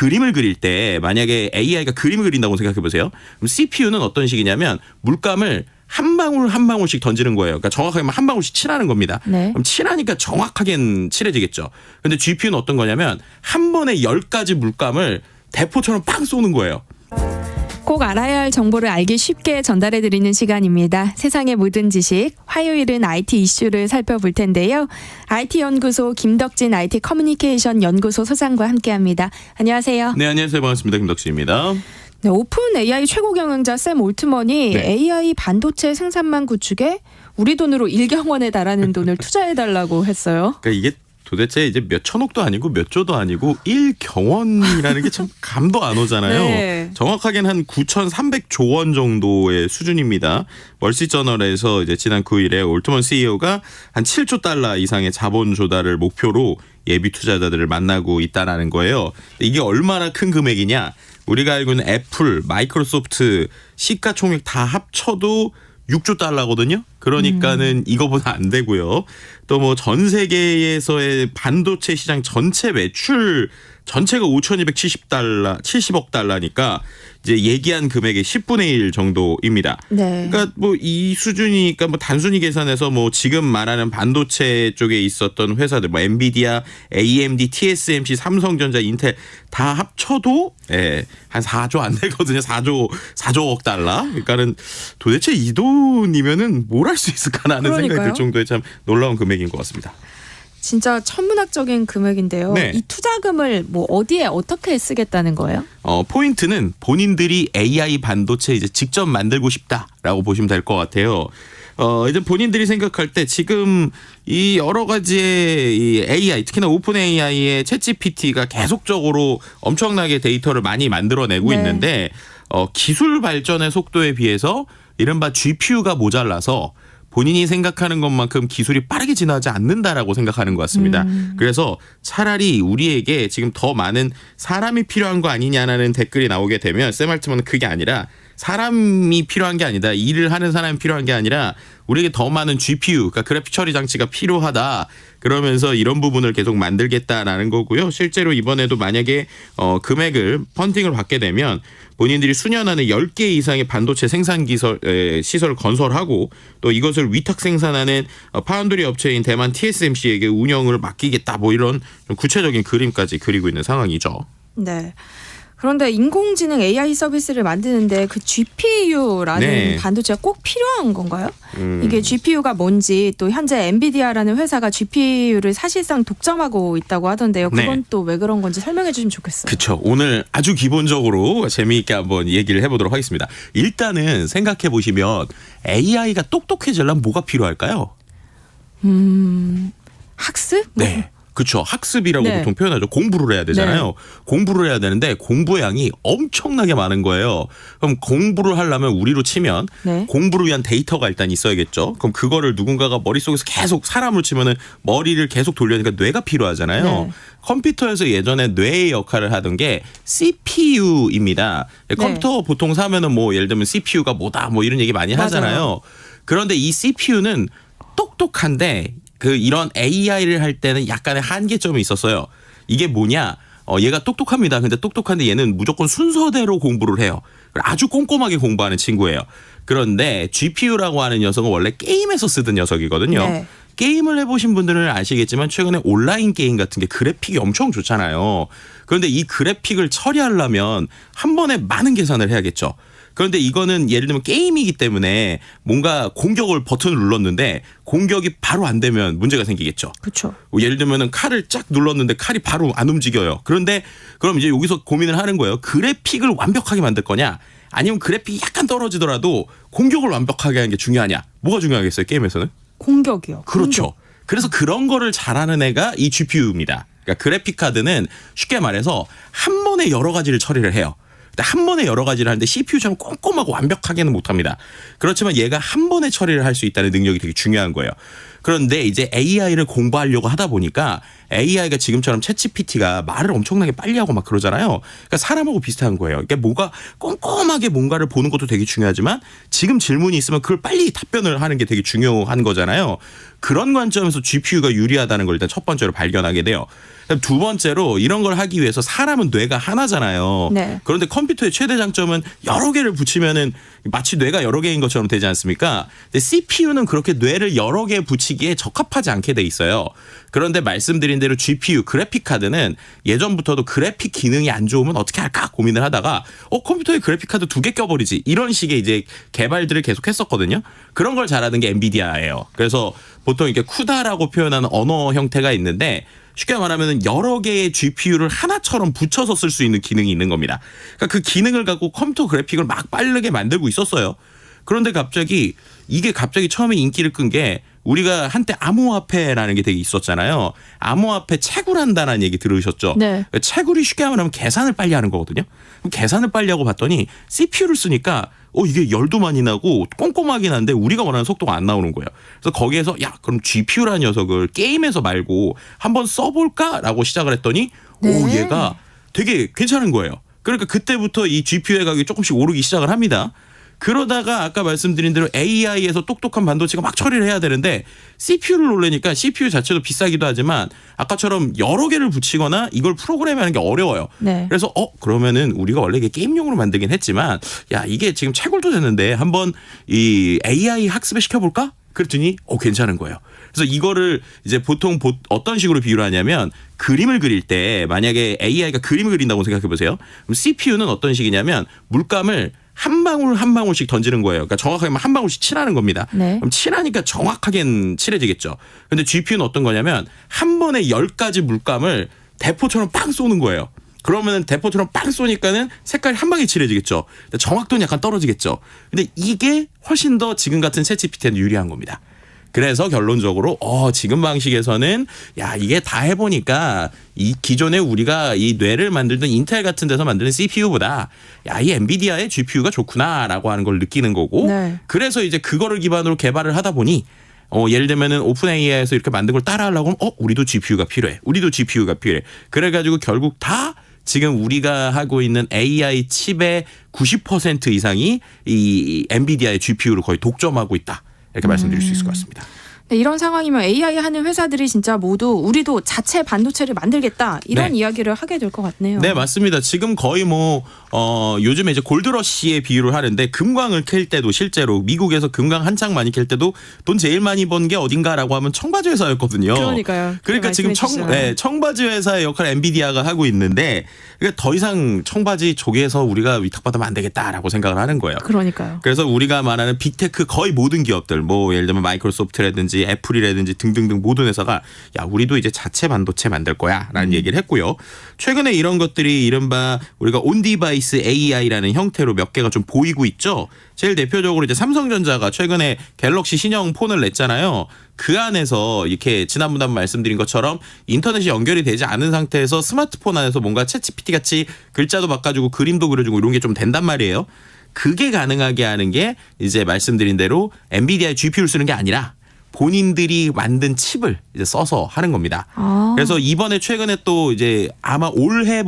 그림을 그릴 때 만약에 AI가 그림을 그린다고 생각해 보세요. 그럼 CPU는 어떤 식이냐면 물감을 한 방울 한 방울씩 던지는 거예요. 그러니까 정확하게 한 방울씩 칠하는 겁니다. 네. 그럼 칠하니까 정확하게 칠해지겠죠. 근데 GPU는 어떤 거냐면 한 번에 10가지 물감을 대포처럼 빵 쏘는 거예요. 꼭 알아야 할 정보를 알기 쉽게 전달해드리는 시간입니다. 세상의 모든 지식, 화요일은 IT 이슈를 살펴볼 텐데요. IT연구소 김덕진 IT 커뮤니케이션 연구소 소장과 함께합니다. 안녕하세요. 네, 안녕하세요. 반갑습니다. 김덕진입니다. 네, 오픈 AI 최고 경영자 샘 올트먼이 네. AI 반도체 생산만 구축에 우리 돈으로 1경원에 달하는 돈을 투자해달라고 했어요. 그러니까 이게 도대체 이제 몇 천억도 아니고 몇 조도 아니고 1경원이라는 게 참 감도 안 오잖아요. 네. 정확하게는 한 9,300조 원 정도의 수준입니다. 월시저널에서 이제 지난 9일에 올트먼 CEO가 한 7조 달러 이상의 자본 조달을 목표로 예비 투자자들을 만나고 있다라는 거예요. 이게 얼마나 큰 금액이냐? 우리가 알고 있는 애플, 마이크로소프트 시가총액 다 합쳐도 6조 달러거든요. 그러니까는 이거보다 안 되고요. 또 뭐 전 세계에서의 반도체 시장 전체 매출 전체가 5,270억 달러니까 이제 얘기한 금액의 10분의 1 정도입니다. 네. 그러니까 뭐 이 수준이니까 뭐 단순히 계산해서 뭐 지금 말하는 반도체 쪽에 있었던 회사들 뭐 엔비디아, AMD, TSMC, 삼성전자, 인텔 다 합쳐도 한 4조 안 되거든요. 4조억 달러. 그러니까는 도대체 이 돈이면은 뭘 할 수 있을까라는 생각이 그러니까요. 들 정도의 참 놀라운 금액인 것 같습니다. 진짜 천문학적인 금액인데요. 네. 이 투자금을 뭐 어디에 어떻게 쓰겠다는 거예요? 포인트는 본인들이 AI 반도체 이제 직접 만들고 싶다라고 보시면 될 것 같아요. 이제 본인들이 생각할 때 지금 이 여러 가지의 이 AI, 특히나 오픈 AI의 챗GPT가 계속적으로 엄청나게 데이터를 많이 만들어내고 네. 있는데 기술 발전의 속도에 비해서 이른바 GPU가 모자라서 본인이 생각하는 것만큼 기술이 빠르게 진화하지 않는다라고 생각하는 것 같습니다. 그래서 차라리 우리에게 지금 더 많은 사람이 필요한 거 아니냐는 댓글이 나오게 되면 샘 알트먼은 그게 아니라 사람이 필요한 게 아니다. 일을 하는 사람이 필요한 게 아니라 우리에게 더 많은 GPU, 그러니까 그래픽 처리 장치가 필요하다. 그러면서 이런 부분을 계속 만들겠다라는 거고요. 실제로 이번에도 만약에 금액을 펀딩을 받게 되면 본인들이 수년 안에 10개 이상의 반도체 생산 시설을 건설하고 또 이것을 위탁 생산하는 파운드리 업체인 대만 TSMC에게 운영을 맡기겠다. 뭐 이런 좀 구체적인 그림까지 그리고 있는 상황이죠. 네. 그런데 인공지능 AI 서비스를 만드는데 그 GPU라는 네. 반도체가 꼭 필요한 건가요? 이게 GPU가 뭔지 또 현재 엔비디아라는 회사가 GPU를 사실상 독점하고 있다고 하던데요. 그건 네. 또 왜 그런 건지 설명해 주시면 좋겠어요. 그렇죠. 오늘 아주 기본적으로 재미있게 한번 얘기를 해보도록 하겠습니다. 일단은 생각해 보시면 AI가 똑똑해지려면 뭐가 필요할까요? 학습? 네. 그렇죠. 학습이라고 네. 보통 표현하죠. 공부를 해야 되잖아요. 공부를 해야 되는데 공부의 양이 엄청나게 많은 거예요. 그럼 공부를 하려면 우리로 치면 네. 공부를 위한 데이터가 일단 있어야겠죠. 그럼 그거를 누군가가 머릿속에서 계속 사람으로 치면은 머리를 계속 돌려니까 뇌가 필요하잖아요. 네. 컴퓨터에서 예전에 뇌의 역할을 하던 게 CPU입니다. 컴퓨터 보통 사면은 뭐 예를 들면 CPU가 뭐다 뭐 이런 얘기 많이 하잖아요. 맞아요. 그런데 이 CPU는 똑똑한데 이런 AI를 할 때는 약간의 한계점이 있었어요. 이게 뭐냐? 얘가 똑똑합니다. 근데 똑똑한데 얘는 무조건 순서대로 공부를 해요. 아주 꼼꼼하게 공부하는 친구예요. 그런데 GPU라고 하는 녀석은 원래 게임에서 쓰던 녀석이거든요. 네. 게임을 해보신 분들은 아시겠지만 최근에 온라인 게임 같은 게 그래픽이 엄청 좋잖아요. 그런데 이 그래픽을 처리하려면 한 번에 많은 계산을 해야겠죠. 그런데 이거는 예를 들면 게임이기 때문에 뭔가 공격을 버튼을 눌렀는데 공격이 바로 안 되면 문제가 생기겠죠. 그렇죠. 예를 들면은 칼을 쫙 눌렀는데 칼이 바로 안 움직여요. 그런데 그럼 이제 여기서 고민을 하는 거예요. 그래픽을 완벽하게 만들 거냐? 아니면 그래픽이 약간 떨어지더라도 공격을 완벽하게 하는 게 중요하냐? 뭐가 중요하겠어요? 게임에서는? 공격이요. 그렇죠. 공격. 그래서 그런 거를 잘하는 애가 이 GPU입니다. 그러니까 그래픽 카드는 쉽게 말해서 한 번에 여러 가지를 처리를 해요. 한 번에 여러 가지를 하는데 CPU처럼 꼼꼼하고 완벽하게는 못합니다. 그렇지만 얘가 한 번에 처리를 할 수 있다는 능력이 되게 중요한 거예요. 그런데 이제 AI를 공부하려고 하다 보니까 AI가 지금처럼 챗GPT가 말을 엄청나게 빨리 하고 막 그러잖아요. 그러니까 사람하고 비슷한 거예요. 그러니까 뭐가 꼼꼼하게 뭔가를 보는 것도 되게 중요하지만 지금 질문이 있으면 그걸 빨리 답변을 하는 게 되게 중요한 거잖아요. 그런 관점에서 GPU가 유리하다는 걸 일단 첫 번째로 발견하게 돼요. 두 번째로 이런 걸 하기 위해서 사람은 뇌가 하나잖아요. 네. 그런데 컴퓨터의 최대 장점은 여러 개를 붙이면은 마치 뇌가 여러 개인 것처럼 되지 않습니까? 근데 CPU는 그렇게 뇌를 여러 개 붙이기에 적합하지 않게 돼 있어요. 그런데 말씀드린 대로 GPU 그래픽 카드는 예전부터도 그래픽 기능이 안 좋으면 어떻게 할까 고민을 하다가 컴퓨터에 그래픽 카드 2개 껴버리지 이런 식의 이제 개발들을 계속 했었거든요. 그런 걸 잘하는 게 엔비디아예요. 그래서 보통 이렇게 쿠다라고 표현하는 언어 형태가 있는데 쉽게 말하면 여러 개의 GPU를 하나처럼 붙여서 쓸 수 있는 기능이 있는 겁니다. 그러니까 그 기능을 갖고 컴퓨터 그래픽을 막 빠르게 만들고 있었어요. 그런데 이게 갑자기 처음에 인기를 끈 게 우리가 한때 암호화폐라는 게 되게 있었잖아요. 암호화폐 채굴한다는 얘기 들으셨죠? 네. 채굴이 쉽게 말하면 계산을 빨리 하는 거거든요. 그럼 계산을 빨리 하고 봤더니 CPU를 쓰니까 이게 열도 많이 나고 꼼꼼하긴 한데 우리가 원하는 속도가 안 나오는 거예요. 그래서 거기에서 그럼 GPU라는 녀석을 게임에서 말고 한번 써볼까라고 시작을 했더니 네. 얘가 되게 괜찮은 거예요. 그러니까 그때부터 이 GPU의 가격이 조금씩 오르기 시작을 합니다. 그러다가 아까 말씀드린 대로 AI에서 똑똑한 반도체가 막 처리를 해야 되는데 CPU를 놀래니까 CPU 자체도 비싸기도 하지만 아까처럼 여러 개를 붙이거나 이걸 프로그램하는 게 어려워요. 네. 그래서 그러면은 우리가 원래 이게 게임용으로 만들긴 했지만 이게 지금 채굴도 됐는데 한번 이 AI 학습에 시켜볼까? 그랬더니 괜찮은 거예요. 그래서 이거를 이제 보통 어떤 식으로 비유를 하냐면 그림을 그릴 때 만약에 AI가 그림을 그린다고 생각해 보세요. 그럼 CPU는 어떤 식이냐면 물감을 한 방울 한 방울씩 던지는 거예요. 그러니까 정확하게 한 방울씩 칠하는 겁니다. 네. 그럼 칠하니까 정확하게 칠해지겠죠. 근데 GPU는 어떤 거냐면 한 번에 10가지 물감을 대포처럼 빵 쏘는 거예요. 그러면 대포처럼 빵 쏘니까는 색깔이 한 방에 칠해지겠죠. 근데 정확도는 약간 떨어지겠죠. 근데 이게 훨씬 더 지금 같은 챗GPT한테 유리한 겁니다. 그래서 결론적으로 지금 방식에서는 이게 다 해보니까 이 기존에 우리가 이 뇌를 만들던 인텔 같은 데서 만드는 CPU보다 이 엔비디아의 GPU가 좋구나라고 하는 걸 느끼는 거고 네. 그래서 이제 그거를 기반으로 개발을 하다 보니 예를 들면은 오픈 AI에서 이렇게 만든 걸 따라하려고 하면 우리도 GPU가 필요해. 우리도 GPU가 필요해. 그래가지고 결국 다 지금 우리가 하고 있는 AI 칩의 90% 이상이 이 엔비디아의 GPU를 거의 독점하고 있다. 이렇게 말씀드릴 수 있을 것 같습니다. 네, 이런 상황이면 AI 하는 회사들이 진짜 모두 우리도 자체 반도체를 만들겠다 이런 네. 이야기를 하게 될 것 같네요. 네, 맞습니다. 지금 거의 요즘에 이제 골드러시에 비유를 하는데 금광을 캘 때도 실제로 미국에서 금광 한창 많이 캘 때도 돈 제일 많이 번 게 어딘가라고 하면 청바지 회사였거든요. 그러니까요. 그러니까 지금 청바지 회사의 역할을 엔비디아가 하고 있는데 그러니까 더 이상 청바지 쪽에서 우리가 위탁받으면 안 되겠다라고 생각을 하는 거예요. 그러니까요. 그래서 우리가 말하는 빅테크 거의 모든 기업들 예를 들면 마이크로소프트라든지 애플이라든지 등등등 모든 회사가 우리도 이제 자체 반도체 만들 거야라는 얘기를 했고요. 최근에 이런 것들이 이른바 우리가 온디바이스 AI라는 형태로 몇 개가 좀 보이고 있죠. 제일 대표적으로 이제 삼성전자가 최근에 갤럭시 신형 폰을 냈잖아요. 그 안에서 이렇게 지난번에 말씀드린 것처럼 인터넷이 연결이 되지 않은 상태에서 스마트폰 안에서 뭔가 챗GPT 같이 글자도 바꿔주고 그림도 그려주고 이런 게 좀 된단 말이에요. 그게 가능하게 하는 게 이제 말씀드린 대로 엔비디아의 GPU를 쓰는 게 아니라 본인들이 만든 칩을 이제 써서 하는 겁니다. 그래서 이번에 최근에 또 이제 아마 올해 3,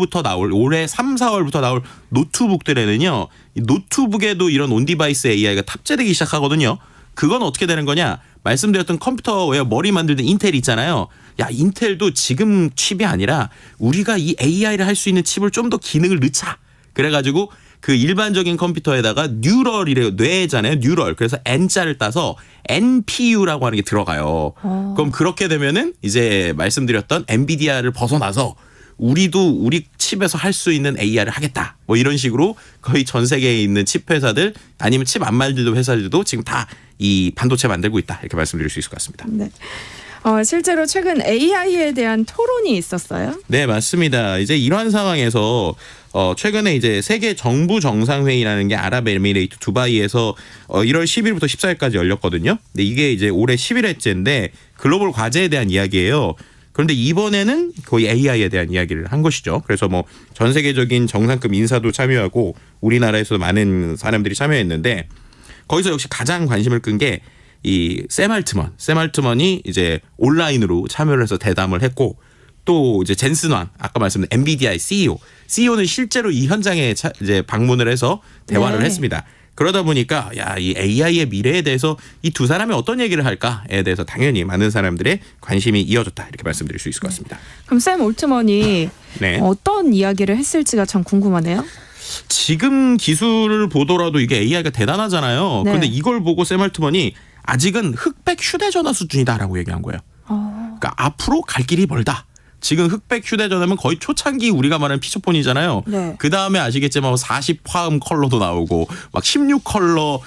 4월부터 나올 노트북들에는요. 이 노트북에도 이런 온디바이스 AI가 탑재되기 시작하거든요. 그건 어떻게 되는 거냐? 말씀드렸던 컴퓨터에 머리 만들던 인텔 있잖아요. 인텔도 지금 칩이 아니라 우리가 이 AI를 할 수 있는 칩을 좀 더 기능을 넣자. 그래가지고 그 일반적인 컴퓨터에다가 뉴럴이래요. 뇌잖아요. 뉴럴. 그래서 N자를 따서 NPU라고 하는 게 들어가요. 그럼 그렇게 되면은 이제 말씀드렸던 엔비디아를 벗어나서 우리도 우리 칩에서 할 수 있는 AI를 하겠다. 이런 식으로 거의 전 세계에 있는 칩 회사들 아니면 칩 안 만들던 회사들도 지금 다 이 반도체 만들고 있다. 이렇게 말씀드릴 수 있을 것 같습니다. 네. 실제로 최근 AI에 대한 토론이 있었어요? 네, 맞습니다. 이제 이러한 상황에서 최근에 이제 세계 정부 정상회의라는 게 아랍에미레이트 두바이에서 1월 10일부터 14일까지 열렸거든요. 근데 이게 이제 올해 11회째인데 글로벌 과제에 대한 이야기예요. 그런데 이번에는 거의 AI에 대한 이야기를 한 것이죠. 그래서 전 세계적인 정상급 인사도 참여하고 우리나라에서도 많은 사람들이 참여했는데 거기서 역시 가장 관심을 끈 게 이 샘 알트먼이 이제 온라인으로 참여를 해서 대담을 했고 또 이제 젠슨 왕 아까 말씀드린 엔비디아의 CEO는 실제로 이 현장에 이제 방문을 해서 대화를 네. 했습니다. 그러다 보니까 야, 이 AI의 미래에 대해서 이 두 사람이 어떤 얘기를 할까에 대해서 당연히 많은 사람들의 관심이 이어졌다 이렇게 말씀드릴 수 있을 것 같습니다. 그럼 샘 올트먼이 네. 어떤 이야기를 했을지가 참 궁금하네요. 지금 기술을 보더라도 이게 AI가 대단하잖아요. 네. 그런데 이걸 보고 샘 알트먼이 아직은 흑백 휴대전화 수준이다라고 얘기한 거예요. 그러니까 앞으로 갈 길이 멀다. 지금 흑백 휴대전화면 거의 초창기 우리가 말하는 피처폰이잖아요. 네. 그 다음에 아시겠지만 40화음 컬러도 나오고 막 16컬러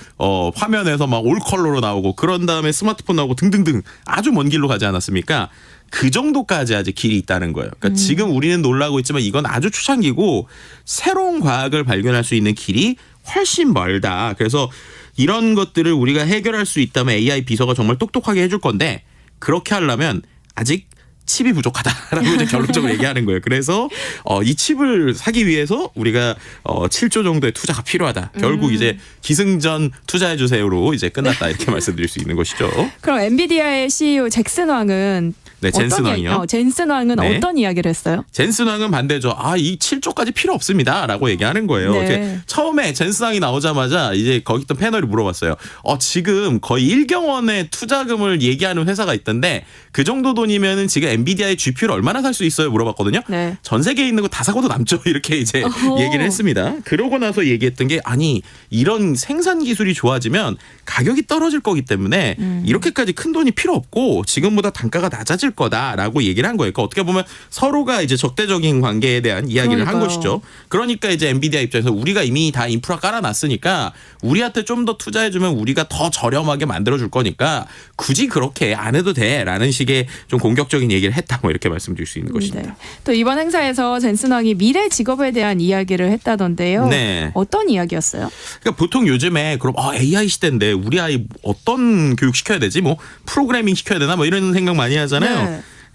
화면에서 막 올 컬러로 나오고 그런 다음에 스마트폰 나오고 등등등 아주 먼 길로 가지 않았습니까? 그 정도까지 아직 길이 있다는 거예요. 그러니까 지금 우리는 놀라고 있지만 이건 아주 초창기고 새로운 과학을 발견할 수 있는 길이 훨씬 멀다. 그래서 이런 것들을 우리가 해결할 수 있다면 AI 비서가 정말 똑똑하게 해줄 건데 그렇게 하려면 아직 칩이 부족하다라고 이제 결론적으로 얘기하는 거예요. 그래서 이 칩을 사기 위해서 우리가 7조 정도의 투자가 필요하다. 결국 이제 기승전 투자해 주세요로 이제 끝났다 이렇게 말씀드릴 수 있는 것이죠. 그럼 엔비디아의 CEO 잭슨 왕은 네, 젠슨 왕이요. 젠슨 왕은 네. 어떤 이야기를 했어요? 젠슨 왕은 반대죠. 이 7조까지 필요 없습니다라고 얘기하는 거예요. 네. 이제 처음에 젠슨 왕이 나오자마자 이제 거기 있던 패널이 물어봤어요. 지금 거의 1경원의 투자금을 얘기하는 회사가 있던데 그 정도 돈이면은 지금 엔비디아의 GPU를 얼마나 살 수 있어요? 물어봤거든요. 네. 전 세계에 있는 거 다 사고도 남죠. 이렇게 이제 어허. 얘기를 했습니다. 그러고 나서 얘기했던 게 아니 이런 생산 기술이 좋아지면 가격이 떨어질 거기 때문에 이렇게까지 큰 돈이 필요 없고 지금보다 단가가 낮아질 거다라고 얘기를 한 거예요. 그러니까 어떻게 보면 서로가 이제 적대적인 관계에 대한 이야기를 한 그러니까요. 것이죠. 그러니까 이제 엔비디아 입장에서 우리가 이미 다 인프라 깔아놨으니까 우리한테 좀 더 투자해주면 우리가 더 저렴하게 만들어줄 거니까 굳이 그렇게 안 해도 돼라는 식의 좀 공격적인 얘기를 했다 뭐 이렇게 말씀드릴 수 있는 것입니다. 네. 또 이번 행사에서 젠슨 왕이 미래 직업에 대한 이야기를 했다던데요. 네. 어떤 이야기였어요? 그러니까 보통 요즘에 그럼 AI 시대인데 우리 아이 어떤 교육 시켜야 되지? 뭐 프로그래밍 시켜야 되나? 뭐 이런 생각 많이 하잖아요.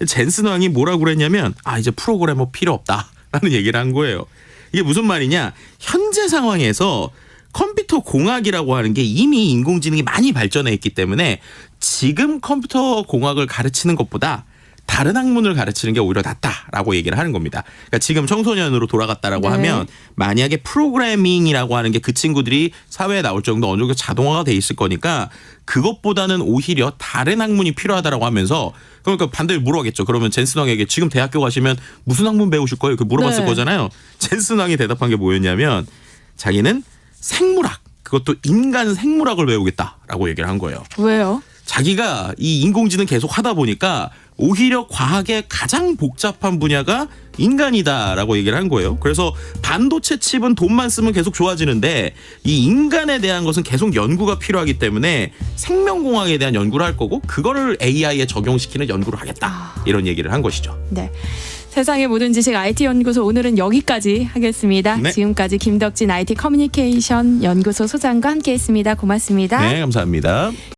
젠슨 왕이 뭐라고 그랬냐면 이제 프로그래머 필요 없다라는 얘기를 한 거예요. 이게 무슨 말이냐? 현재 상황에서 컴퓨터 공학이라고 하는 게 이미 인공지능이 많이 발전해 있기 때문에 지금 컴퓨터 공학을 가르치는 것보다 다른 학문을 가르치는 게 오히려 낫다라고 얘기를 하는 겁니다. 그러니까 지금 청소년으로 돌아갔다라고 네. 하면 만약에 프로그래밍이라고 하는 게 그 친구들이 사회에 나올 정도 어느 정도 자동화가 돼 있을 거니까 그것보다는 오히려 다른 학문이 필요하다라고 하면서 그러니까 반대로 물어보겠죠. 그러면 젠슨 왕에게 지금 대학교 가시면 무슨 학문 배우실 거예요? 그 물어봤을 네. 거잖아요. 젠슨 왕이 대답한 게 뭐였냐면 자기는 생물학 그것도 인간 생물학을 배우겠다라고 얘기를 한 거예요. 왜요? 자기가 이 인공지능 계속 하다 보니까 오히려 과학의 가장 복잡한 분야가 인간이다라고 얘기를 한 거예요. 그래서 반도체 칩은 돈만 쓰면 계속 좋아지는데 이 인간에 대한 것은 계속 연구가 필요하기 때문에 생명공학에 대한 연구를 할 거고 그거를 AI에 적용시키는 연구를 하겠다. 이런 얘기를 한 것이죠. 네. 세상의 모든 지식 IT 연구소 오늘은 여기까지 하겠습니다. 네. 지금까지 김덕진 IT 커뮤니케이션 연구소 소장과 함께했습니다. 고맙습니다. 네, 감사합니다.